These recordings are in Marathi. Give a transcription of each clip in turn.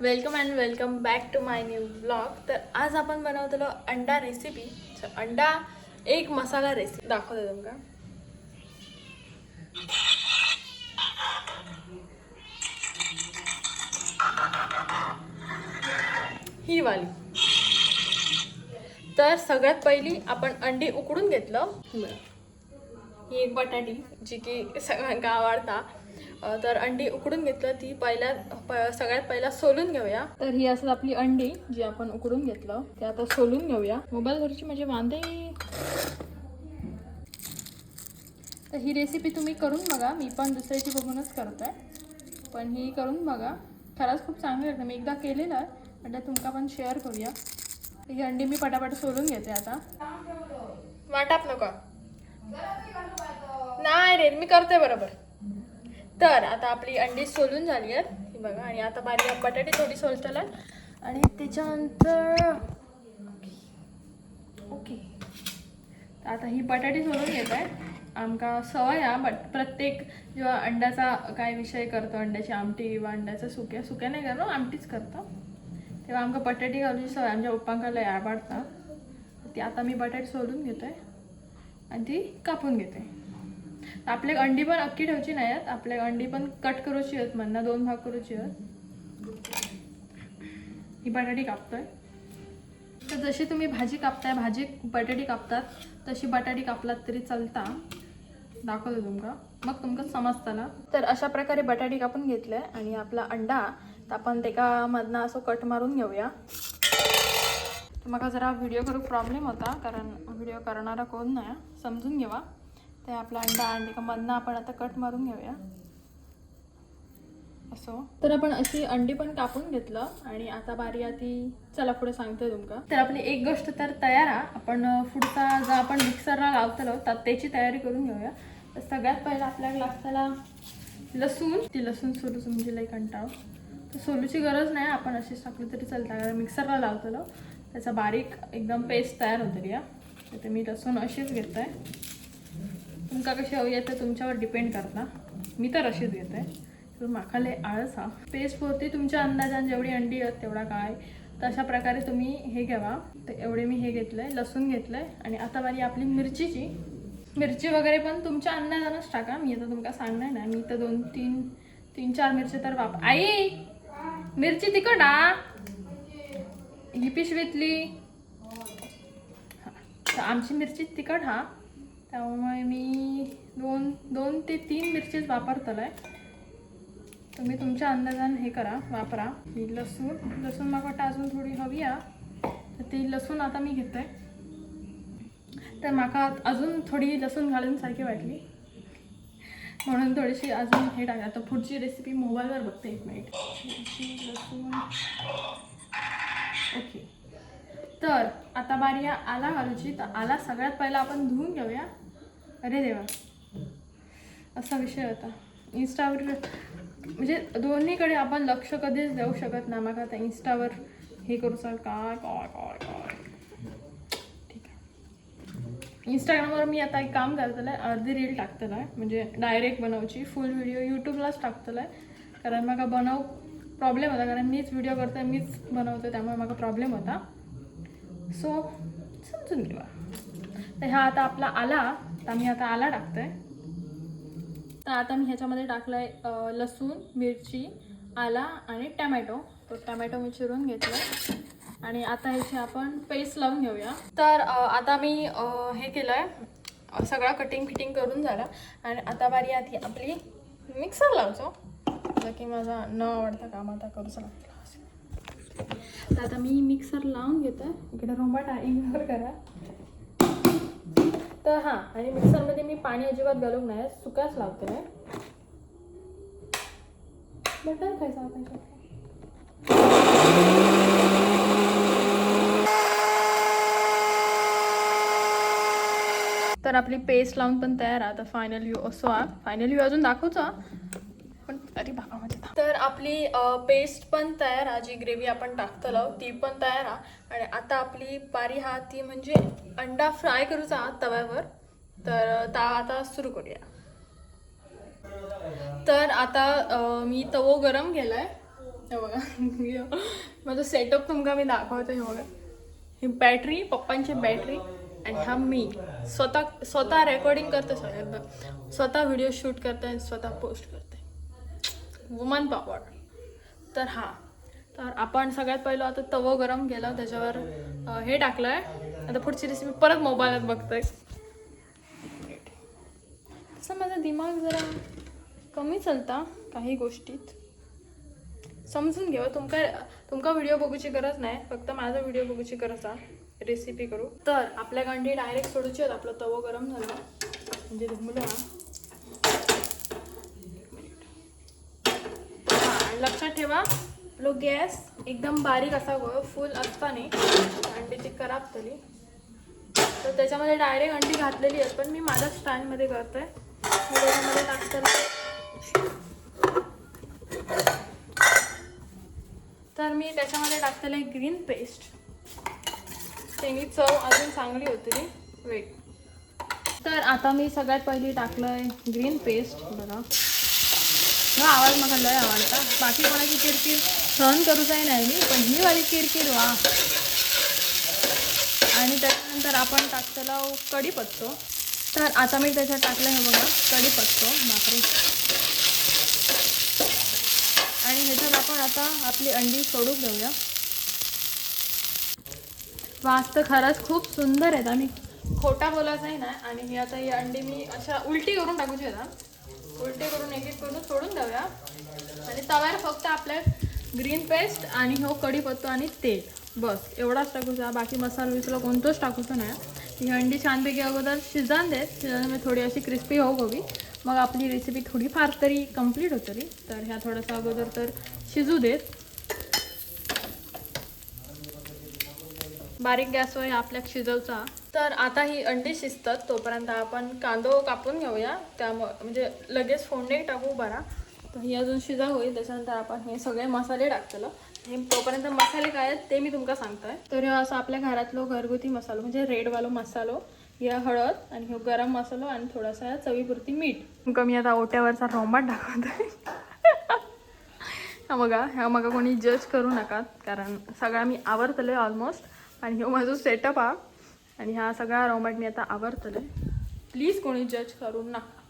Welcome and welcome back to my new blog. तर आज आपण बनवतलो अंडा रेसिपी. अंडा एक मसाला रेसिपी दाखवते तुमका. ही वाली. तर सगळ्यात पहिली आपण अंडी उकडून घेतलं. ही एक बटाटी जी की सगळ्यांना आवडता. तर अंडी उकडून घेतलं. ती सगळ्यात पहिला सोलून घेऊया. तर ही असं आपली अंडी जी आपण उकडून घेतलं ते आता सोलून घेऊया. मोबाईल घरची म्हणजे वांदे. तर ही रेसिपी तुम्ही करून बघा. मी पण दुसऱ्याची बघूनच करतोय, पण ही करून बघा. खरंच खूप चांगली लागते. मी एकदा केलेलं आहे, म्हणजे तुमका पण शेअर करूया. ही अंडी मी पटापट सोलून घेते. आता वाटाप नको नाही रे, मी करते बरोबर. तर आता आपली अंडी सोलून झाली आहेत ही बघा. आणि आता बारीक बटाटी थोडी सोलतला. आणि त्याच्यानंतर ओके, आता ही बटाटी सोलून घेत आहे. आमका सवय हा प्रत्येक जेव्हा अंड्याचा काय विषय करतो, अंड्याची आमटी किंवा अंड्याचं सुक्या नाही करतो, आमटीच करतो, तेव्हा आमका बटाटी घालूची सवय. आमच्या पप्पांका लय आवडता. ती आता मी बटाटी सोलून घेतोय आणि ती कापून घेते. आपले अंडी पण अख्खी ठेवची नाही आहेत. आपले अंडी पण कट करूची आहेत, म्हणणं 2 भाग करूची आहेत. ही बटाटी कापतोय. तर जशी तुम्ही भाजी कापताय, भाजी बटाटी कापतात, तशी बटाटी कापलात तरी चालता. दाखवतो तुमका, मग तुमका समजताना. तर अशा प्रकारे बटाटी कापून घेतलंय. आणि आपला अंडा आपण त्याका मधनं असं कट मारून घेऊया. मला जरा व्हिडिओ करू प्रॉब्लेम होता, कारण व्हिडिओ करणारा कोण नाही, समजून घेवा. ते आपला अंडा आणि का मधनं आपण आता कट मारून घेऊया असं. तर आपण अशी अंडी पण कापून घेतलं. आणि आता बारी आती चला पुढे सांगते तुमका. तर आपली एक गोष्ट तर तयार आहे. आपण पुढचा जो आपण मिक्सरला लावतलो तर त्याची तयारी करून घेऊया. तर सगळ्यात पहिला आपल्याला लागताला लसूण. ती लसूण सोलू म्हणजे लई कंटाळ, तर सोलूची गरज नाही, आपण अशीच टाकली तरी चालतं, कारण मिक्सरला लावतलो त्याचा बारीक एकदम पेस्ट तयार होते या. तर मी लसूण अशीच घेत आहे. तुमका कशी हवी आहे तर तुमच्यावर डिपेंड करता. मी तर अशीच घेत आहे. तर माखाले आळस हा पेस्ट होती तुमच्या अंदाजाने, जेवढी अंडी आहेत तेवढा काय, तर अशा प्रकारे तुम्ही हे घ्यावा. तर एवढे मी हे घेतलंय, लसूण घेतलंय. आणि आता बारी आपली मिरची वगैरे पण तुमच्या अंदाजानंच टाका. मी आता तुमका सांगणार नाही. मी तर 3-4 मिरची तर आई मिरची तिखट ही पिशवीतली. तर आमची मिरची तिखट हा, त्यामुळे मी 2 ते 3 मिरचीच वापरतलोय. तुम्ही तुमच्या अंदाजाने हे करा, वापरा. ही लसूण मला वाटतं अजून थोडी हवी आहे, तर ती लसूण आता मी घेतोय. तर माका अजून थोडी लसूण घालून सारखी वाटली, म्हणून थोडीशी अजून हे टाका. तर पुढची रेसिपी मोबाईलवर बघते. 1 मिनिट. लसूण ओके. तर आता बारी आला घालूची. तर आला सगळ्यात पहिला आपण धुवून घेऊया. अरे देवा, असा विषय होता. इंस्टावर म्हणजे दोन्हीकडे आपण लक्ष कधीच देऊ शकत नाही. मग आता इंस्टावर हे करू सर काय ठीक आहे. इंस्टाग्रामवर मी आता एक काम करतलं आहे, अर्धी रील टाकतलं आहे, म्हणजे डायरेक्ट बनवची. फुल व्हिडिओ यूट्यूबलाच टाकतलं आहे, कारण मला बनव प्रॉब्लेम होता, कारण मीच व्हिडिओ करतोय, मीच बनवतो, त्यामुळे मला प्रॉब्लेम होता. सो समजून घेवा. तर हा आता आपला आला, तर मी आता आला टाकतोय. तर आता मी ह्याच्यामध्ये टाकलाय लसूण, मिरची, आला आणि टमॅटो. तो टमॅटो मी चिरून घेतला. आणि आता ह्याची आपण पेस्ट लावून घेऊया. तर आता मी हे केलंय, सगळा कटिंग करून झाला. आणि आता बारी आधी आपली मिक्सर लावतो, जर की माझा न आवडता काम आता करूच लागला. तर आता मी मिक्सर लावून घेतोय. इकडे रोंबाट इग्नोर करा. तर हां, आणि मिक्सरमध्ये मी पाणी अजिबात घालून नाही, सुकाच लावते आहे. बटर खायचा पाहिजे. तर आपली पेस्ट लावून पण तयार आहे. आता फायनल व्ह्यू असो आहे. फायनल व्ह्यू अजून दाखवचा, पण तरी बघा म्हणजे. तर आपली पेस्ट पण तयार आहे, जी ग्रेव्ही आपण टाकतलो ती पण तयार आहे. आणि आता आपली बारी हा ती म्हणजे अंडा फ्राय करूचा तव्यावर. तर आता सुरू करूया. तर आता मी तवो गरम केलाय. हे बघा माझं सेटअप तुमका मी दाखवते. हे बघा, ही बॅटरी, पप्पांची बॅटरी, आणि हा मी स्वतः रेकॉर्डिंग करते, सगळ्यांना स्वतः व्हिडिओ शूट करते आणि स्वतः पोस्ट करते. Woman power. तर आपण सगळ्यात पहिलं आता तवो गरम केला, त्याच्यावर हे टाकलं आहे. आता पुढची रेसिपी परत मोबाईलात बघतोय. तसं माझा दिमाग जरा कमी चालता काही गोष्टीत, समजून घेऊ. तुमका व्हिडिओ बघूची गरज नाही, फक्त माझा व्हिडिओ बघूची गरज आहे. रेसिपी करू तर आपल्या गांडी डायरेक्ट सोडूची आहेत. आपलं तवो गरम झाला म्हणजे धुमलं. हां, लक्षात ठेवा लो, गॅस एकदम बारीक असावं, फुल असताना अंडीची खराब झाली तर त्याच्यामध्ये डायरेक्ट अंडी घातलेली आहेत. पण मी माझ्या स्टाईलमध्ये करतोय. मी त्याच्यामध्ये टाकतेलं आहे ग्रीन पेस्ट. त्याची चव अजून चांगली होती. वेट. तर आता मी सगळ्यात पहिली टाकलं आहे ग्रीन पेस्ट. बघा हा आवाज मला लय आवडता. बाकी कोणाची किरकिर सहन करूचाही नाही मी, पण ही वाली किरकिर वा. आणि त्याच्यानंतर आपण टाकतेला कढीपत्तो. तर आता मी त्याच्यात टाकलं हे बघा कढीपत्तो, बापरे. आणि ह्याच्यात आपण आता आपली अंडी सोडून देऊया. वास तर खरंच खूप सुंदर आहेत, आम्ही खोटा बोलायचाही नाही. आणि ही आता ही अंडी मी अशा उलटी करून टाकूची आहेत. उलटी करून एक एक करून सोडून देऊया. आणि तव्यावर फक्त आपल्या ग्रीन पेस्ट आणि हो कढीपत्तो आणि तेल, बस एवढाच टाकूचा. बाकी मसाला विसला कोणतंच टाकूचं नाही. ही अंडी छानपैकी अगोदर शिजान देत. शिजल्यामुळे थोडी अशी क्रिस्पी हो हवी, मग आपली रेसिपी थोडीफार तरी कंप्लीट होतली. तर ह्या थोडंसं अगोदर तर शिजू देत. बारीक गॅसवर आपल्या शिजवचा. तर आता ही अंडी शिजतात तोपर्यंत आपण कांदो कापून घेऊया. त्यामुळे म्हणजे लगेच फोडणी टाकू बरा. तर ही अजून शिजा होईल. त्याच्यानंतर आपण हे सगळे मसाले टाकतलं. हे तोपर्यंत मसाले काय आहेत ते मी तुमका सांगतोय. तर असं आपल्या घरातलो घरगुती मसालो म्हणजे रेडवालो मसालो, या हळद आणि हे गरम मसालो आणि थोडासा चवीपुरती मीठ. तुमका मी आता ओट्यावरचा रोंबाट दाखवतोय. ह्या मग कोणी जज करू नका, कारण सगळा मी आवरतले ऑलमोस्ट. आणि हे माझं सेटअप हा, आणि हा सगळा रोंबाट मी आता आवरतले. प्लीज कोणी जज करू नका,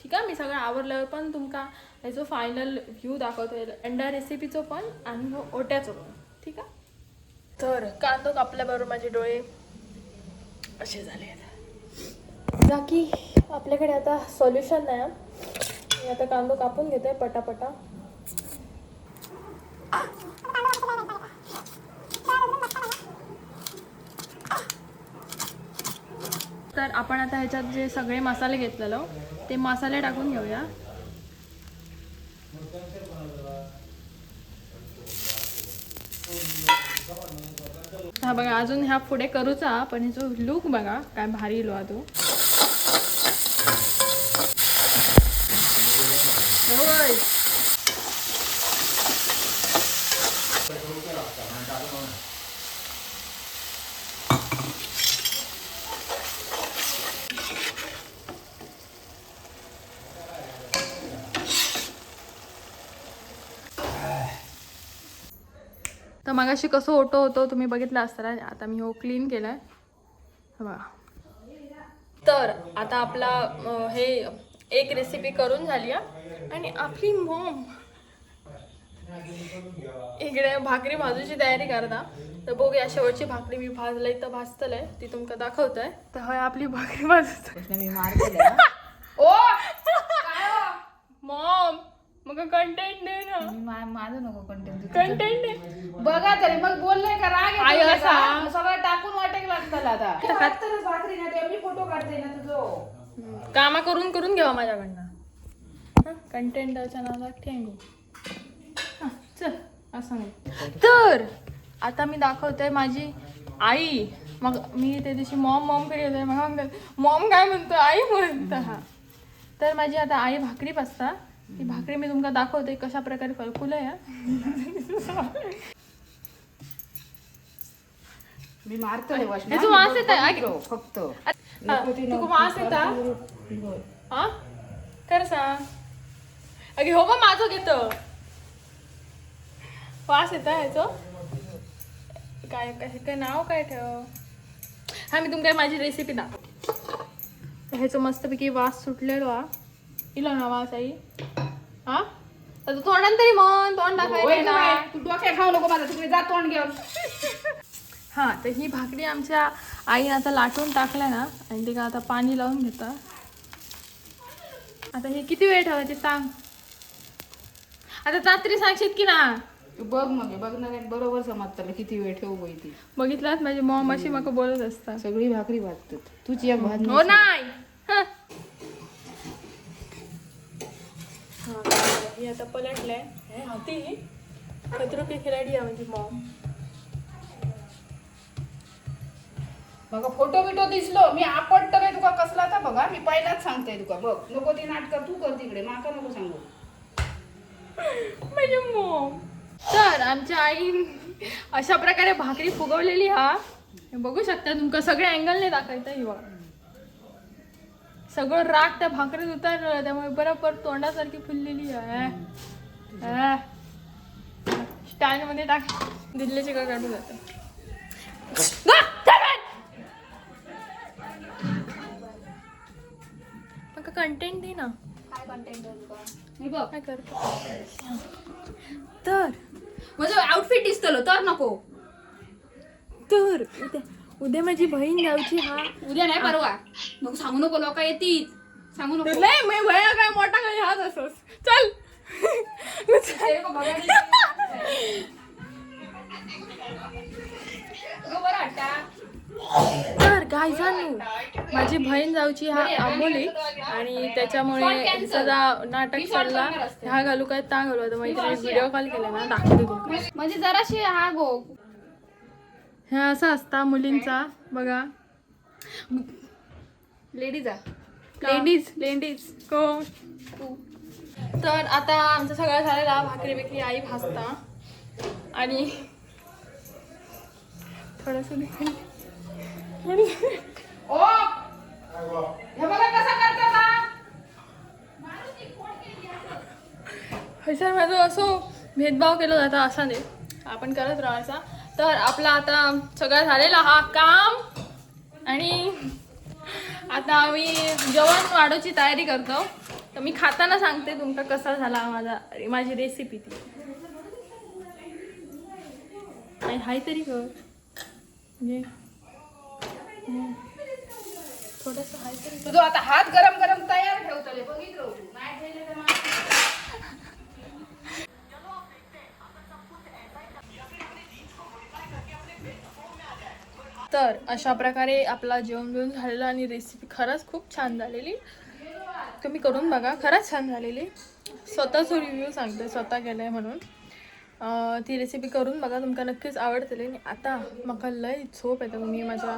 ठीक आहे. मी सगळं आवरल्यावर पण तुमका याचो फायनल व्ह्यू दाखवतोय, अंडा रेसिपीचो पण आणि हो ओट्याचो पण, ठीक आहे. तर कांदो कापल्याबरोबर माझे डोळे असे झाले आहेत. बाकी आपल्याकडे आता सॉल्युशन नाही. मी आता कांदो कापून घेतोय पटापटा. तर आपण आता ह्याच्यात जे सगळे मसाले घेतलेलो ते मसाले टाकून घेऊया. हा बघा अजून ह्या पुढे करूचा, पण ह्याचा लुक बघा काय भारी लो तो. तर मगाशी कसं ओटो होतो तुम्ही बघितलं असताना. आता मी हो क्लीन केलाय बघा. तर आता आपला हे एक रेसिपी करून झाली आणि आपली मॉम इकडे भाकरी भाजूची तयारी करता. तर बघूया शेवटची भाकरी मी भाजलंय तर भाजतलंय ती तुमका दाखवतंय. तर होय आपली भाकरी भाजत मी ओ मॉम मग कंटेंट दे ना. माझं नको कंटेंट दे बघा तरी मग बोलले का राग आई येतो असा का? सगळं टाकून वाटेल लागतं आता भाकरी ना ते मी फोटो काढते ना तुझं कामा करून करून घ्यावा माझ्याकडनं. कंटेंटच्या नावात ठेंगू. चल असं नाही. तर आता मी दाखवते माझी आई. मग मी त्या दिवशी मॉम मॉम कडे गेलोय, मग मॉम काय म्हणतो आई म्हणतो. हा तर माझी आता आई भाकरी पासता. ती भाकरी मी तुमका दाखवते कशा प्रकारे फळकुलय. मी मारतो याचा वास येत आहे फक्त तुका वास येता हा कर सांग. अगे हो बा माझं घेत वास येता ह्याचं काय काय काय नाव काय ठेव हा मी तुमका माझी रेसिपी दाखवते ह्याचं मस्तपैकी वास सुटलेलो हा इला ना वास आई हा तर तोंडान तरी मन तोंड होय टाकायचं का ना बाई? तू डोक्या खाऊ नको माझा तिकडे जा तोंड घेऊन. हा तर ही भाकरी आमच्या आईने आता लाटून टाकल्या ना आणि ते का आता पाणी लावून घेतं आता हे किती वेळ ठेवायचे सांग आता रात्री सांगशील की ना तू बघ मग बघणार आहे बरोबर समजतं किती वेळ ठेवू बाई ती. बघितलात माझी मॉम अशी मका बोलत असता सगळी भाकरी भाजतात तुझी एक भाजी हो नाही हा. ही आता पलटलंय हे होती खतरो के खिलाडी आहे माझी मॉम बघा फोटो बिटो दिसलो मी आपटत नाही तुका कसला तर बघा मी पहिलाच सांगते तुका बघ नको ती नाटक तू कर तिकडे माका नको सांगू. माझी मॉम तर आमच्या आई अशा प्रकारे भाकरी फुगवलेली हा हे बघू शकता तुमका सगळ्या अँगलने दाखवता ही बघा सगळं राग त्या भाकरीत उतरलं त्यामुळे बरोबर तोंडासारखी फुललेली आहे स्टँड मध्ये टाक दिल्लीचे का काढून जातं कंटेंट दे ना काय कंटेंट मी बघ काय करतो तर माझं आउटफिट दिसतलो तर नको तर उद्या माझी बहीण जाऊची हा उद्या नाही परवा नको सांगू नको लोक येतील सांगू नको नाही मी भया काय मोठा काही हात असोस चल ते लोकं बघायला नको बरं हट्टा. तर काय झालं माझी बहीण जाऊची हा आंबोली आणि त्याच्यामुळे सगळा नाटक चालला हा घालू काय ता घालू आता मैत्रिणी व्हिडिओ कॉल केला ना दाखवते तुमका म्हणजे जराशी हा गो ह्या असा असता मुलींचा बघा लेडीज लेडीज कोण तर आता आमचं सगळं झालेला भाकरी बिकरी आई भाजता आणि थोडस ओ हे बघा कसा करतात हा. ह्याच्यावर माझं असं भेदभाव केला जाता असा नाही आपण करत राहायचा तर आपला आता सगळं झालेला हा काम आणि आता आम्ही जेवण वाढवची तयारी करतो तर मी खाताना सांगते तुमका कसा झाला माझी रेसिपी ती आणि हाय तरी कर म्हणजे थोडस हाय तरी तुझं आता हात गरम गरम तयार ठेवतले बघितलं तू नाही ठेवले तर मग तर अशा प्रकारे आपला जेवण बिवून झालेला आणि रेसिपी खरंच खूप छान झालेली तुम्ही करून बघा खरंच छान झालेली स्वतःचा रिव्ह्यू सांगते स्वतः केलं आहे म्हणून ती रेसिपी करून बघा तुमका नक्कीच आवडतली आणि आता म्हाका लय झोप येतं मी माझ्या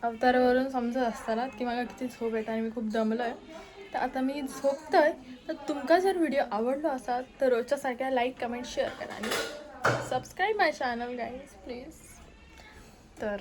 अवतारावरून समजत असताना की मला किती झोप येतं आणि मी खूप दमलो आहे तर आता मी झोपतोय तर तुमका जर व्हिडिओ आवडला असा तर रोजच्यासारख्या लाईक कमेंट शेअर करा आणि subscribe my channel guys please तर